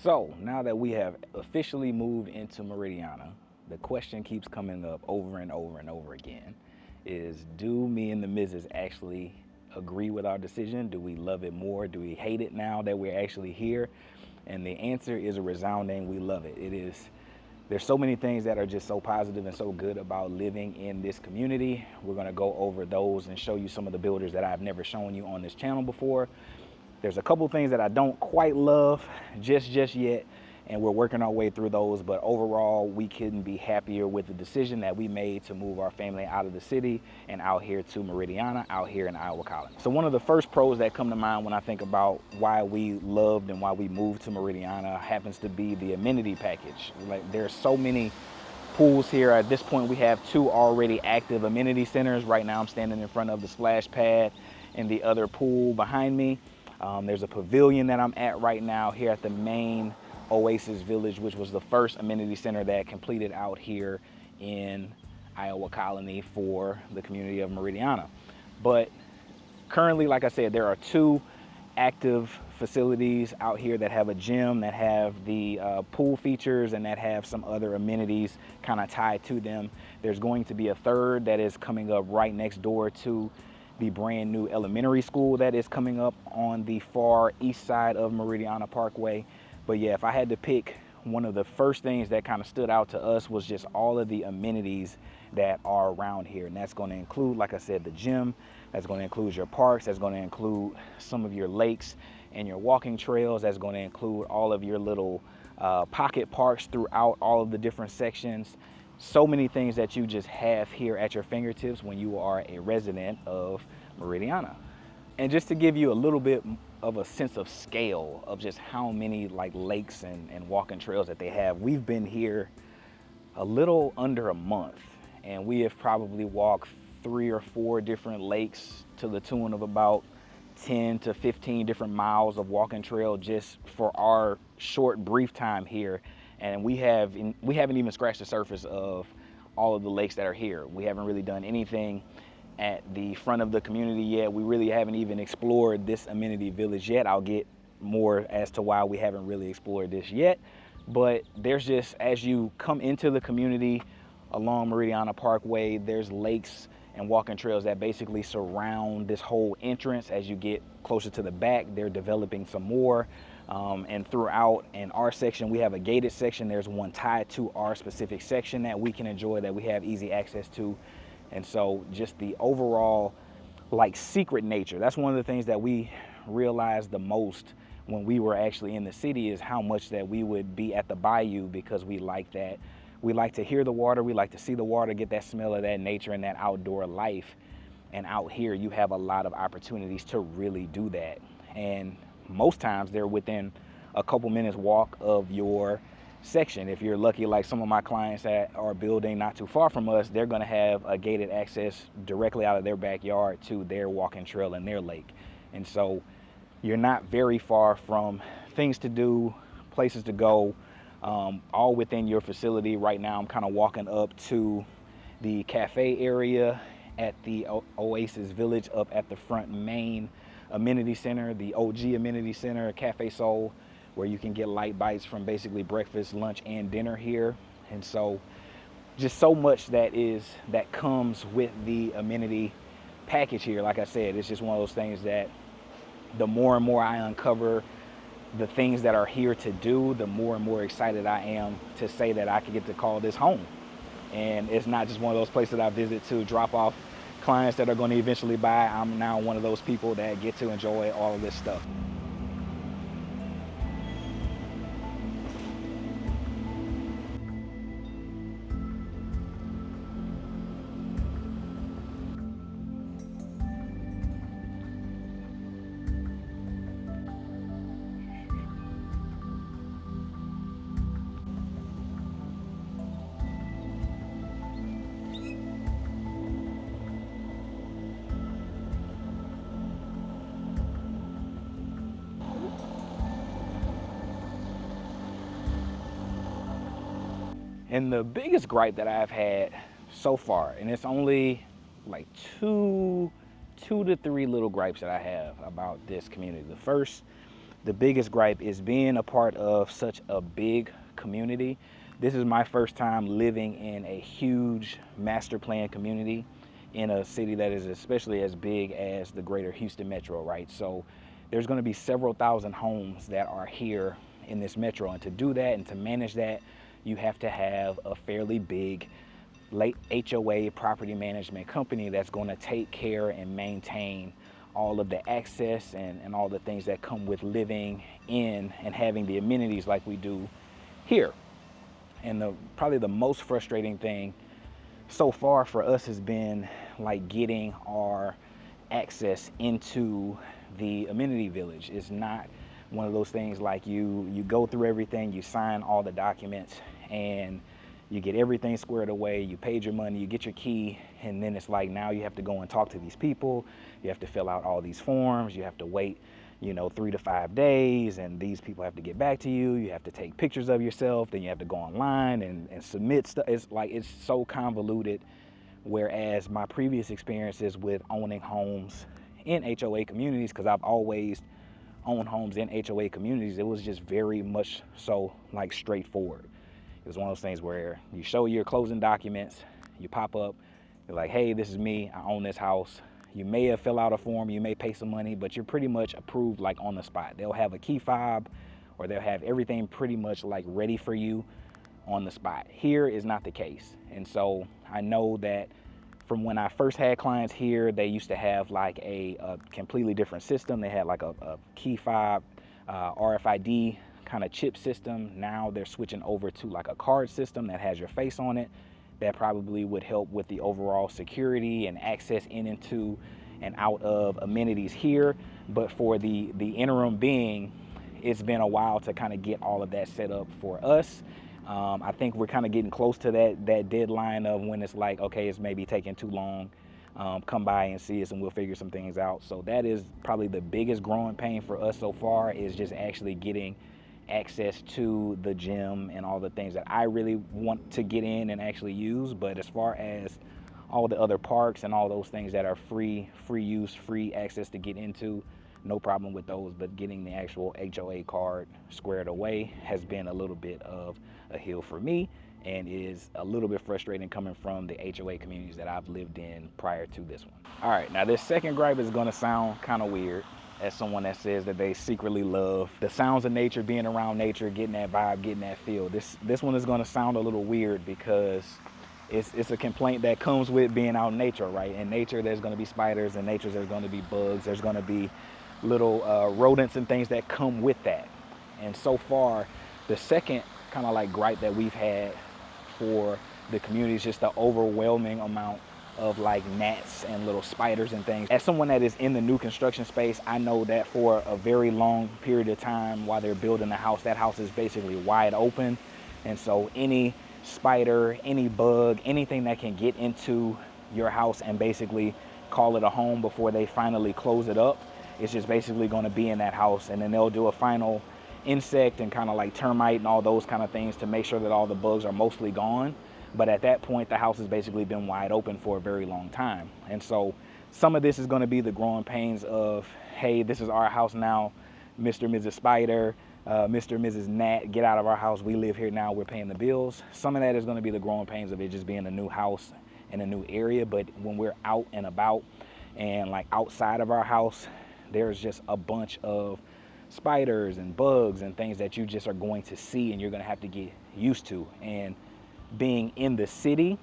So now that we have officially moved into Meridiana, the question keeps coming up over and over and over again is, do me and the missus actually agree with our decision? Do we love it more? Do we hate it now that we're actually here? And the answer is a resounding, we love it. There's so many things that are just so positive and so good about living in this community. We're gonna go over those and show you some of the builders that I've never shown you on this channel before. There's a couple things that I don't quite love just yet, and we're working our way through those, but overall, we couldn't be happier with the decision that we made to move our family out of the city and out here to Meridiana, out here in Iowa Colony. So one of the first pros that come to mind when I think about why we loved and why we moved to Meridiana happens to be the amenity package. Like, there's so many pools here. At this point, we have 2 already active amenity centers. Right now, I'm standing in front of the splash pad and the other pool behind me. There's a pavilion that I'm at right now here at the main Oasis Village, which was the first amenity center that completed out here in Iowa Colony for the community of Meridiana. But currently, like I said, there are 2 active facilities out here that have a gym, that have the pool features, and that have some other amenities kind of tied to them. There's going to be a 3rd that is coming up right next door to the brand new elementary school that is coming up on the far east side of Meridiana Parkway. But yeah, if I had to pick, one of the first things that kind of stood out to us was just all of the amenities that are around here. And that's going to include, like I said, the gym, that's going to include your parks, that's going to include some of your lakes and your walking trails, that's going to include all of your little pocket parks throughout all of the different sections. So many things that you just have here at your fingertips when you are a resident of Meridiana. And just to give you a little bit of a sense of scale of just how many like lakes and walking trails that they have, we've been here a little under a month, and we have probably walked 3 or 4 different lakes to the tune of about 10 to 15 different miles of walking trail just for our short, brief time here. And we haven't even scratched the surface of all of the lakes that are here. We haven't really done anything at the front of the community yet. We really haven't even explored this amenity village yet. I'll get more as to why we haven't really explored this yet. But there's just, as you come into the community along Meridiana Parkway, there's lakes and walking trails that basically surround this whole entrance. As you get closer to the back, they're developing some more. And throughout in our section, we have a gated section. There's one tied to our specific section that we can enjoy, that we have easy access to. And so just the overall like secret nature, that's one of the things that we realized the most when we were actually in the city, is how much that we would be at the bayou, because we like that. We like to hear the water, we like to see the water, get that smell of that nature and that outdoor life. And out here, you have a lot of opportunities to really do that. And most times they're within a couple minutes walk of your section. If you're lucky, like some of my clients that are building not too far from us, they're going to have a gated access directly out of their backyard to their walking trail and their lake. And so you're not very far from things to do, places to go, all within your facility. Right now, I'm kind of walking up to the cafe area at the Oasis Village, up at the front main amenity center, the OG amenity center, Cafe Soul, where you can get light bites from basically breakfast, lunch, and dinner here. And so just so much that comes with the amenity package here. Like I said, it's just one of those things that the more and more I uncover the things that are here to do, the more and more excited I am to say that I can get to call this home. And it's not just one of those places that I visit to drop off clients that are going to eventually buy. I'm now one of those people that get to enjoy all of this stuff. And the biggest gripe that I've had so far, and it's only like two to three little gripes that I have about this community. The first The biggest gripe is being a part of such a big community. This is my first time living in a huge master plan community in a city that is especially as big as the greater Houston metro, right? So there's going to be several thousand homes that are here in this metro, and to do that and to manage that, you have to have a fairly big late HOA property management company that's going to take care and maintain all of the access and all the things that come with living in and having the amenities like we do here. And probably the most frustrating thing so far for us has been like getting our access into the amenity village. It's not one of those things like you go through everything, you sign all the documents, and you get everything squared away, you paid your money, you get your key, and then it's like now you have to go and talk to these people, you have to fill out all these forms, you have to wait, 3 to 5 days, and these people have to get back to you, you have to take pictures of yourself, then you have to go online and submit stuff. It's so convoluted, whereas my previous experiences with owning homes in HOA communities, because I've always owned homes in HOA communities, it was just very much so like straightforward. It was one of those things where you show your closing documents, you pop up, you're like, hey, this is me, I own this house. You may have filled out a form, you may pay some money, but you're pretty much approved like on the spot. They'll have a key fob, or they'll have everything pretty much like ready for you on the spot. Here is not the case. And so I know that from when I first had clients here, they used to have like a completely different system. They had like a key fob, RFID kind of chip system. Now they're switching over to like a card system that has your face on it. That probably would help with the overall security and access into and out of amenities here. But for the interim being, it's been a while to kind of get all of that set up for us. I think we're kind of getting close to that deadline of when it's like, okay, it's maybe taking too long. Come by and see us and we'll figure some things out. So that is probably the biggest growing pain for us so far, is just actually getting access to the gym and all the things that I really want to get in and actually use. But as far as all the other parks and all those things that are free use, free access to get into, no problem with those. But getting the actual HOA card squared away has been a little bit of a hill for me, and is a little bit frustrating coming from the HOA communities that I've lived in prior to this one. All right, now this second gripe is gonna sound kind of weird, as someone that says that they secretly love the sounds of nature, being around nature, getting that vibe, getting that feel. This one is gonna sound a little weird because it's a complaint that comes with being out in nature, right? In nature, there's gonna be spiders. In nature, there's gonna be bugs. There's gonna be little rodents and things that come with that. And so far, the second kind of like gripe that we've had for the community is just the overwhelming amount of like gnats and little spiders and things. As someone that is in the new construction space, I know that for a very long period of time while they're building the house, that house is basically wide open. And so any spider, any bug, anything that can get into your house and basically call it a home before they finally close it up, it's just basically going to be in that house. And then they'll do a final insect and kind of like termite and all those kind of things to make sure that all the bugs are mostly gone. But at that point, the house has basically been wide open for a very long time. And so some of this is going to be the growing pains of, hey, this is our house now, Mr. and Mrs. Spider, Mr. and Mrs. Gnat, get out of our house. We live here now. We're paying the bills. Some of that is going to be the growing pains of it just being a new house in a new area. But when we're out and about and like outside of our house, there's just a bunch of spiders and bugs and things that you just are going to see and you're going to have to get used to. And being in the city,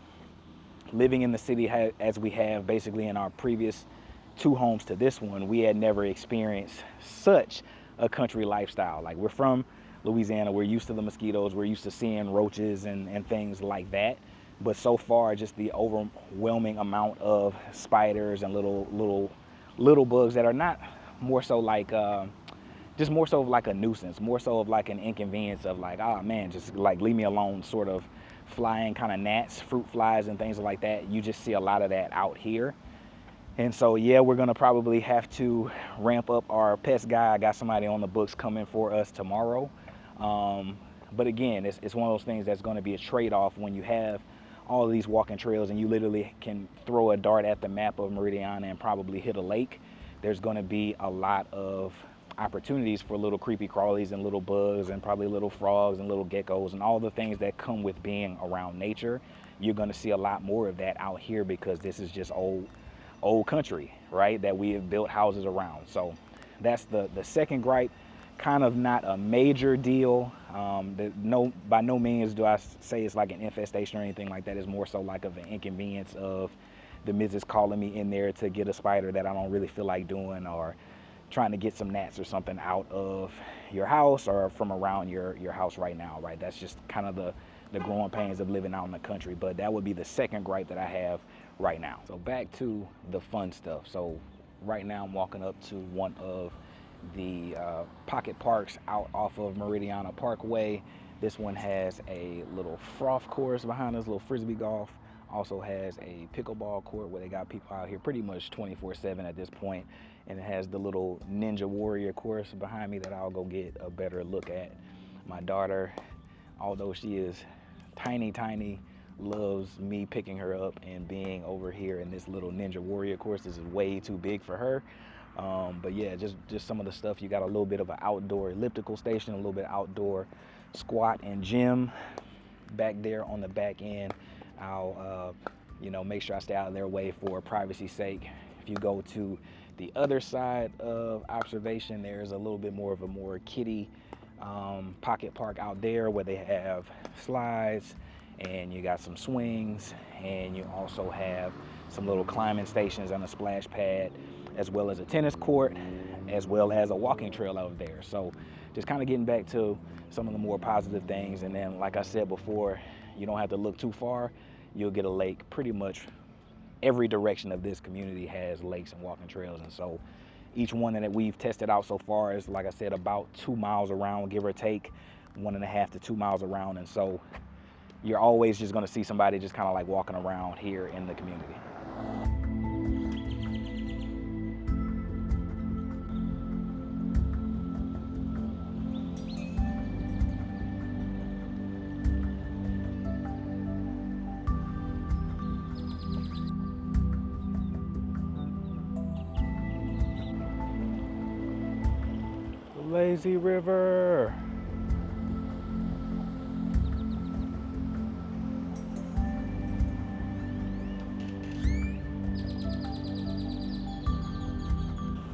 living in the city as we have basically in our previous 2 homes to this one, we had never experienced such a country lifestyle. Like, we're from Louisiana, we're used to the mosquitoes, we're used to seeing roaches and things like that. But so far, just the overwhelming amount of spiders and little bugs that are not more so like just more so of like a nuisance, more so of like an inconvenience of like, oh man, just like leave me alone sort of flying kind of gnats, fruit flies and things like that. You just see a lot of that out here. And so, yeah, we're gonna probably have to ramp up our pest guy. I got somebody on the books coming for us tomorrow. But again, it's one of those things that's gonna be a trade-off when you have all of these walking trails and you literally can throw a dart at the map of Meridiana and probably hit a lake. There's gonna be a lot of opportunities for little creepy crawlies and little bugs and probably little frogs and little geckos and all the things that come with being around nature. You're going to see a lot more of that out here because this is just old country, right, that we have built houses around. So that's the second gripe. Kind of not a major deal. By no means do I say it's like an infestation or anything like that. It's more so like of an inconvenience of the missus calling me in there to get a spider that I don't really feel like doing, or trying to get some gnats or something out of your house or from around your house right now, right? That's just kind of the growing pains of living out in the country. But that would be the second gripe that I have right now. So back to the fun stuff. So right now I'm walking up to one of the pocket parks out off of Meridiana Parkway. This one has a little froth course behind us, little frisbee golf. Also has a pickleball court where they got people out here pretty much 24/7 at this point. And it has the little Ninja Warrior course behind me that I'll go get a better look at. My daughter, although she is tiny, loves me picking her up and being over here in this little Ninja Warrior course. This is way too big for her. But yeah, just some of the stuff. You got a little bit of an outdoor elliptical station, a little bit outdoor squat and gym back there on the back end. I'll make sure I stay out of their way for privacy's sake. If you go to the other side of observation, there's a little bit more of a more kiddie pocket park out there where they have slides and you got some swings, and you also have some little climbing stations and a splash pad, as well as a tennis court, as well as a walking trail out there. So just kind of getting back to some of the more positive things. And then, like I said before, you don't have to look too far. You'll get a lake. Pretty much every direction of this community has lakes and walking trails. And so each one that we've tested out so far is, like I said, about 2 miles around, give or take 1.5 to 2 miles around. And so you're always just going to see somebody just kind of like walking around here in the community. Lazy River.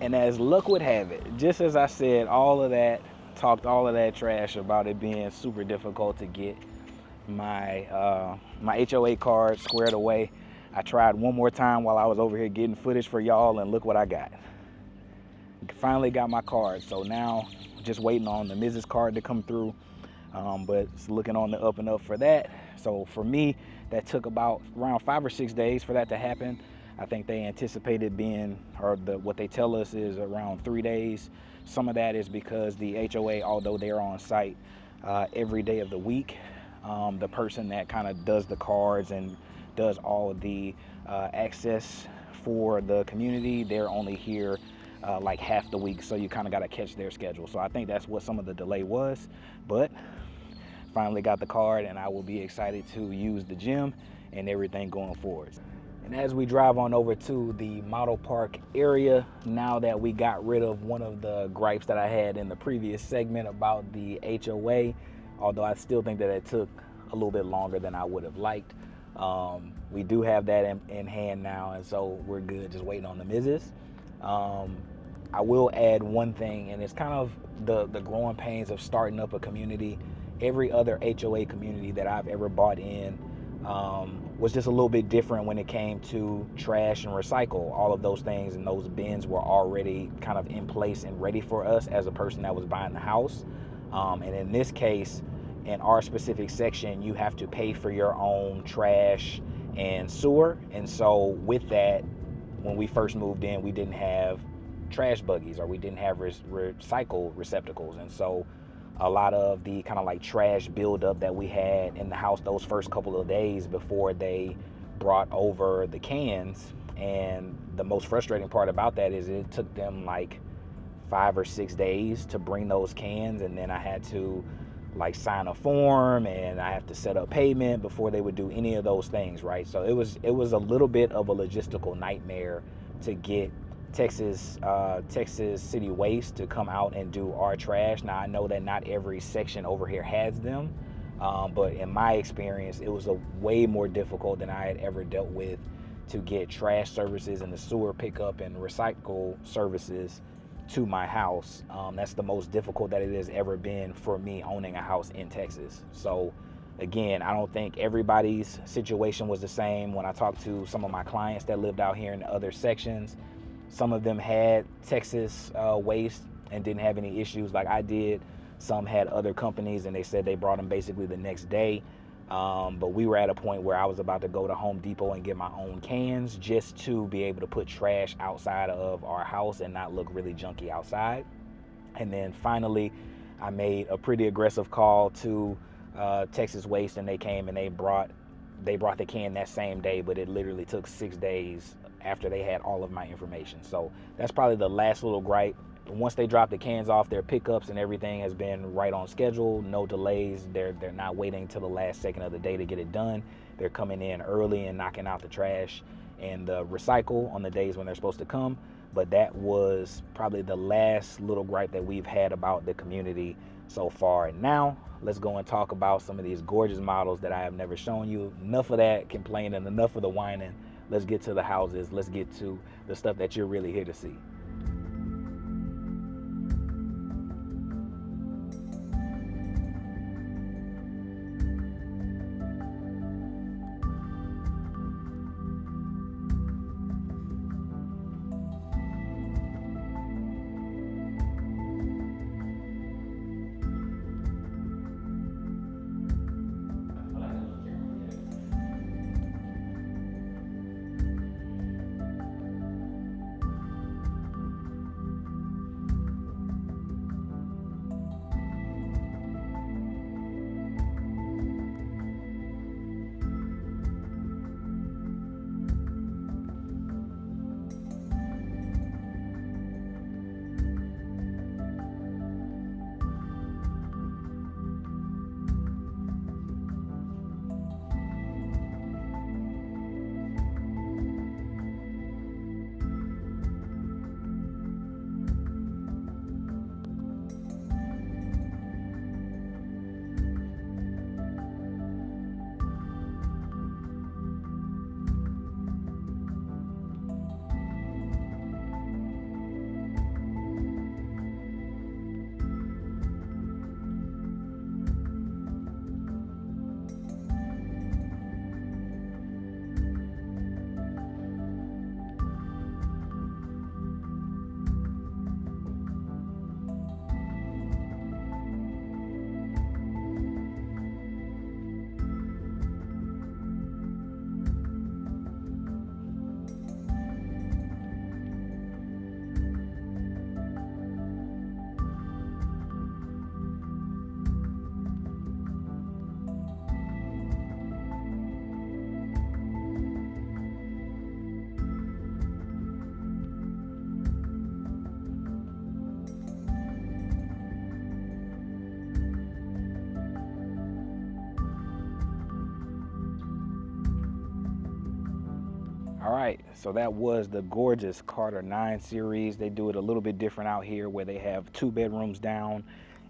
And as luck would have it, just as I said talked all of that trash about it being super difficult to get my HOA card squared away, I tried one more time while I was over here getting footage for y'all, and look what I got. Finally got my card, so now just waiting on the Mrs. card to come through, but it's looking on the up and up for that. So for me, that took about around 5 or 6 days for that to happen. I think they anticipated what they tell us is around 3 days. Some of that is because the HOA, although they're on site every day of the week, the person that kind of does the cards and does all of the access for the community, they're only here like half the week, so you kind of got to catch their schedule. So I think that's what some of the delay was, but finally got the card, and I will be excited to use the gym and everything going forward. And as we drive on over to the model park area, now that we got rid of one of the gripes that I had in the previous segment about the HOA, although I still think that it took a little bit longer than I would have liked, we do have that in hand now, and so we're good, just waiting on the missus. I will add one thing, and it's kind of the growing pains of starting up a community. Every other HOA community that I've ever bought in was just a little bit different when it came to trash and recycle. All of those things and those bins were already kind of in place and ready for us as a person that was buying the house. And in this case, in our specific section, you have to pay for your own trash and sewer. And so with that, when we first moved in, we didn't have trash buggies, or we didn't have recycle receptacles. And so a lot of the kind of like trash buildup that we had in the house those first couple of days before they brought over the cans. And the most frustrating part about that is it took them like 5 or 6 days to bring those cans, and then I had to like sign a form, and I have to set up payment before they would do any of those things, right? So it was a little bit of a logistical nightmare to get Texas City Waste to come out and do our trash. Now I know that not every section over here has them, but in my experience, it was a way more difficult than I had ever dealt with to get trash services and the sewer pickup and recycle services to my house. That's the most difficult that it has ever been for me owning a house in Texas. So again, I don't think everybody's situation was the same. When I talked to some of my clients that lived out here in the other sections, some of them had Texas waste and didn't have any issues like I did. Some had other companies and they said they brought them basically the next day. But we were at a point where I was about to go to Home Depot and get my own cans just to be able to put trash outside of our house and not look really junky outside. And then finally, I made a pretty aggressive call to Texas Waste, and they came and they brought the can that same day, but it literally took 6 days after they had all of my information. So that's probably the last little gripe. Once they drop the cans off, their pickups and everything has been right on schedule, no delays. They're not waiting till the last second of the day to get it done. They're coming in early and knocking out the trash and the recycle on the days when they're supposed to come. But that was probably the last little gripe that we've had about the community so far. And now let's go and talk about some of these gorgeous models that I have never shown you. Enough of that complaining, enough of the whining. Let's get to the houses. Let's get to the stuff that you're really here to see. All right, so that was the gorgeous Carter 9 series. They do it a little bit different out here where they have 2 bedrooms down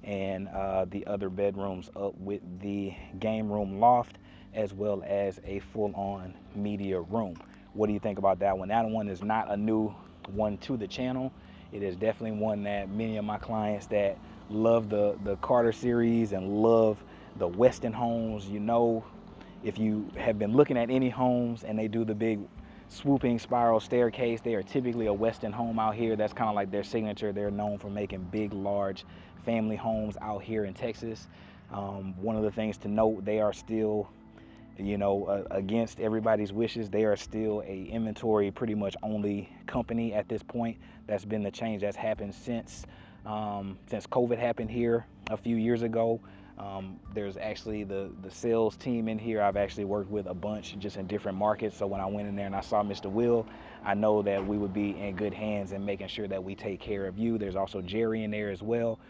and the other bedrooms up with the game room loft as well as a full-on media room. What do you think about that one? That one is not a new one to the channel. It is definitely one that many of my clients that love the Carter series and love the Weston homes, you know, if you have been looking at any homes and they do the big swooping spiral staircase, they are typically a Weston home out here. That's kind of like their signature. They're known for making big, large family homes out here in Texas. One of the things to note, they are still, you know, against everybody's wishes, they are still a inventory pretty much only company at this point. That's been the change that's happened since COVID happened here a few years ago. There's actually the sales team in here. I've actually worked with a bunch just in different markets. So when I went in there and I saw Mr. Will, I know that we would be in good hands and making sure that we take care of you. There's also Jerry in there as well.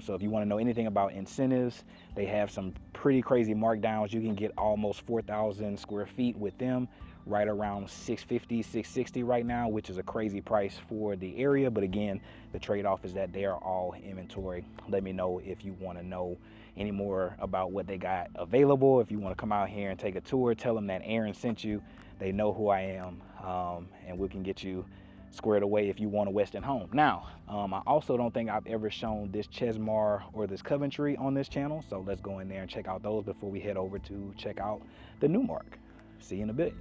So if you want to know anything about incentives, they have some pretty crazy markdowns. You can get almost 4,000 square feet with them right around 650, 660 right now, which is a crazy price for the area. But again, the trade-off is that they are all inventory. Let me know if you want to know any more about what they got available. If you want to come out here and take a tour, tell them that Aaron sent you. They know who I am, and we can get you squared away if you want a Western home. Now, I also don't think I've ever shown this Chesmar or this Coventry on this channel, so let's go in there and check out those before we head over to check out the Newmark. See you in a bit.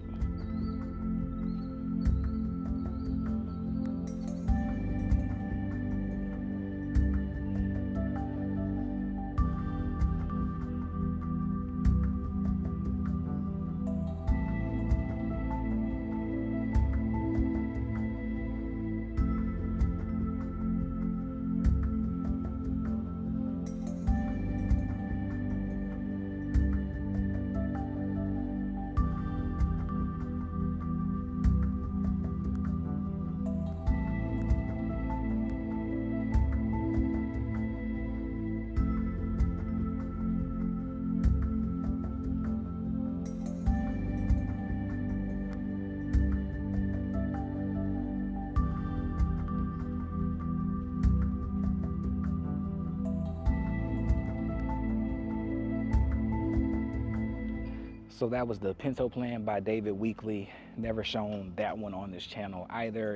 So that was the Pinto Plan by David Weekley. Never shown that one on this channel either.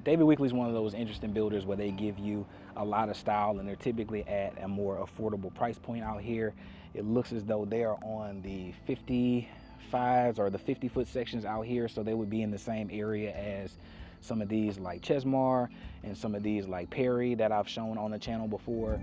David Weekley's one of those interesting builders where they give you a lot of style, and they're typically at a more affordable price point out here. It looks as though they are on the 55s or the 50-foot sections out here, so they would be in the same area as some of these like Chesmar and some of these like Perry that I've shown on the channel before.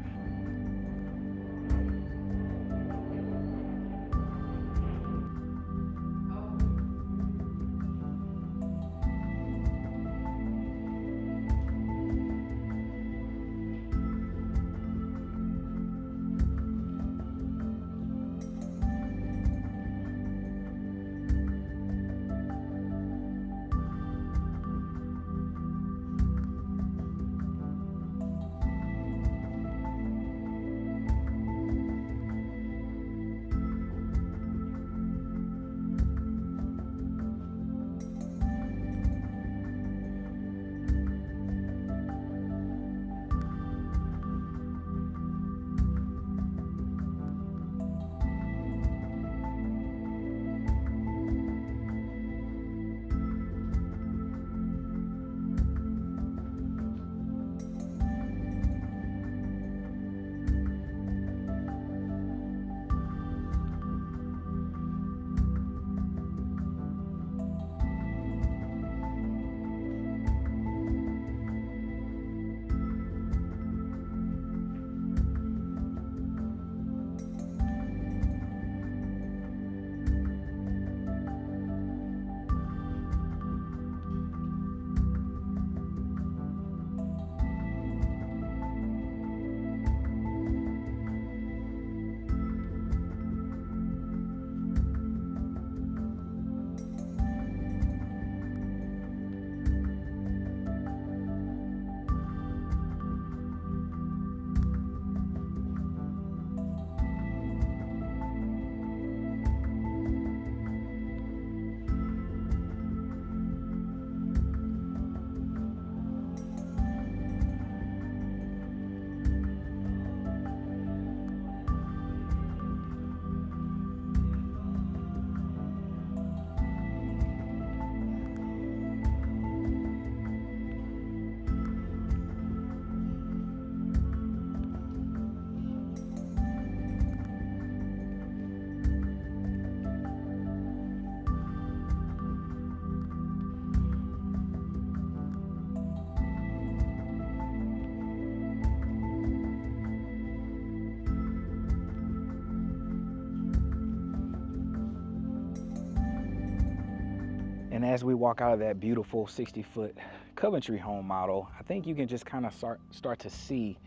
And as we walk out of that beautiful 60-foot Coventry home model, I think you can just kind of start to see,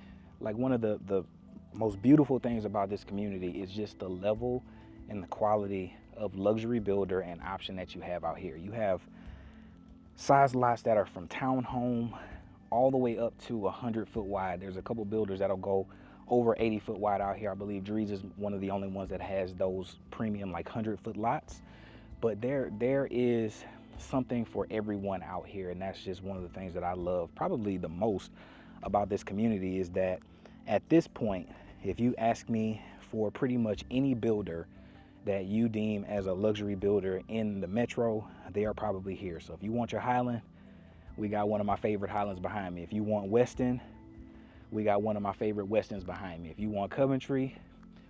like, one of the most beautiful things about this community is just the level and the quality of luxury builder and option that you have out here. You have size lots that are from townhome all the way up to 100-foot wide. There's a couple builders that'll go over 80-foot wide out here. I believe Drees is one of the only ones that has those premium like 100-foot lots. but there is something for everyone out here, and that's just one of the things that I love probably the most about this community, is that at this point, if you ask me for pretty much any builder that you deem as a luxury builder in the metro, they are probably here. So if you want your Highland, we got one of my favorite Highlands behind me. If you want Weston, we got one of my favorite Westons behind me. If you want Coventry,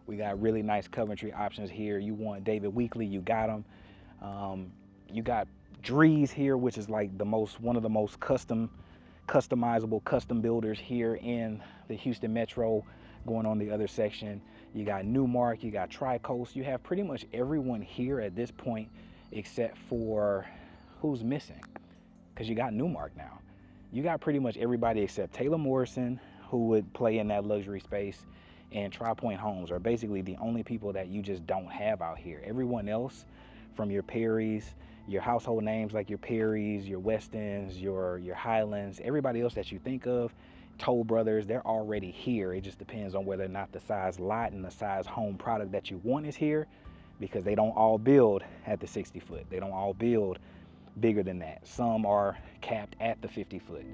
we got really nice Coventry options here. You want David Weekley, you got them. You got Drees here, which is like one of the most customizable custom builders here in the Houston Metro. Going on the other section, you got Newmark, you got Tri-Coast. You have pretty much everyone here at this point, except for who's missing, because you got Newmark now. You got pretty much everybody except Taylor Morrison, who would play in that luxury space, and Tri-Point Homes are basically the only people that you just don't have out here. Everyone else, from your Perrys, your household names like your Perrys, your Westons, your Highlands, everybody else that you think of, Toll Brothers, they're already here. It just depends on whether or not the size lot and the size home product that you want is here, because they don't all build at the 60 foot. They don't all build bigger than that. Some are capped at the 50 foot.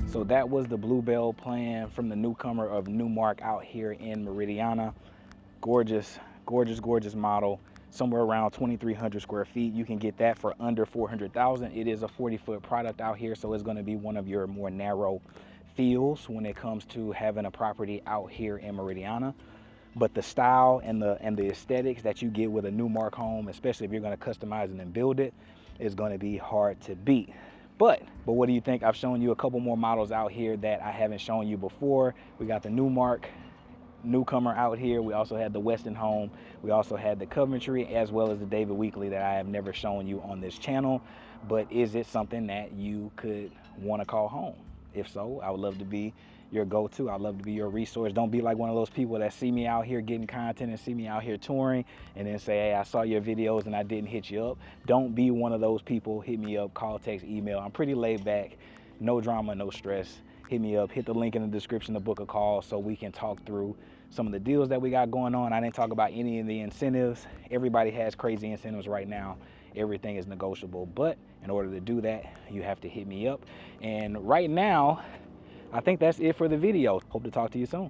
So that was the Bluebell plan from the newcomer of Newmark out here in Meridiana. Gorgeous, gorgeous, gorgeous model. Somewhere around 2,300 square feet. You can get that for under 400,000. It is a 40-foot product out here, so it's going to be one of your more narrow feels when it comes to having a property out here in Meridiana. But the style and the aesthetics that you get with a Newmark home, especially if you're going to customize it and build it, is going to be hard to beat. But what do you think? I've shown you a couple more models out here that I haven't shown you before. We got the Newmark newcomer out here. We also had the Weston home. We also had the Coventry, as well as the David Weekley that I have never shown you on this channel. But is it something that you could want to call home? If so, I would love to be your go-to. I'd love to be your resource. Don't be like one of those people that see me out here getting content and see me out here touring and then say, hey, I saw your videos and I didn't hit you up. Don't be one of those people. Hit me up, call, text, email. I'm pretty laid back, no drama, no stress. Hit me up, hit the link in the description to book a call so we can talk through some of the deals that we got going on. I didn't talk about any of the incentives. Everybody has crazy incentives right now. Everything is negotiable, but in order to do that, you have to hit me up. And right now, I think that's it for the video. Hope to talk to you soon.